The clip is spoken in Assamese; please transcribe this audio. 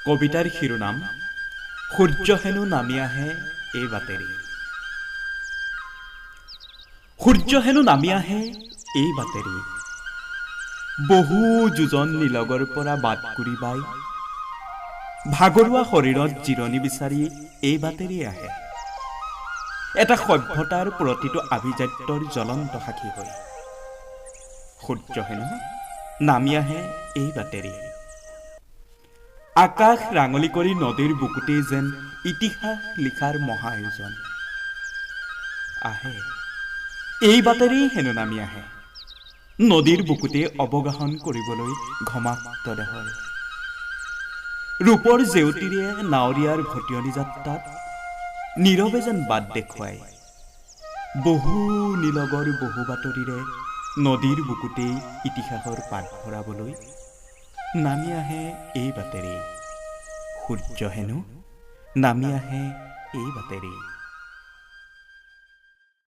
কবিতাৰ শিৰোনাম সূৰ্য হেনো নামি আহে এই বাটেৰে। সূৰ্য হেনো নামি আহে এই বাটেৰে, বহু যোজন নিলগৰ পৰা বাট কুৰি বাই, ভাগৰুৱা শৰীৰত জিৰণি বিচাৰি এই বাটেৰে আহে, এটা সভ্যতাৰ প্ৰতিটো আভিজাত্যৰ জ্বলন্ত সাক্ষী হৈ। সূৰ্য হেনো নামি আহে এই বাটেৰে, আকাশ ৰাঙলী কৰি নদীৰ বুকুতেই যেন ইতিহাস লিখাৰ মহা আয়োজন। আহে এই বাটেৰেই হেনো নামি আহে, নদীৰ বুকুতে অৱগাহন কৰিবলৈ ঘমাক্ত দেহৰ, ৰূপৰ জেউতিৰে নাৱৰীয়াৰ ভটিয়নি যাত্ৰাত নীৰৱে যেন বাট দেখুৱাই, বহু নিলগৰ বহু বাতৰিৰে নদীৰ বুকুতেই ইতিহাসৰ পাত ভৰাবলৈ নামি আহে এই বাটেৰে। সূৰ্য হেনো নামি আহে এই বাটেৰে।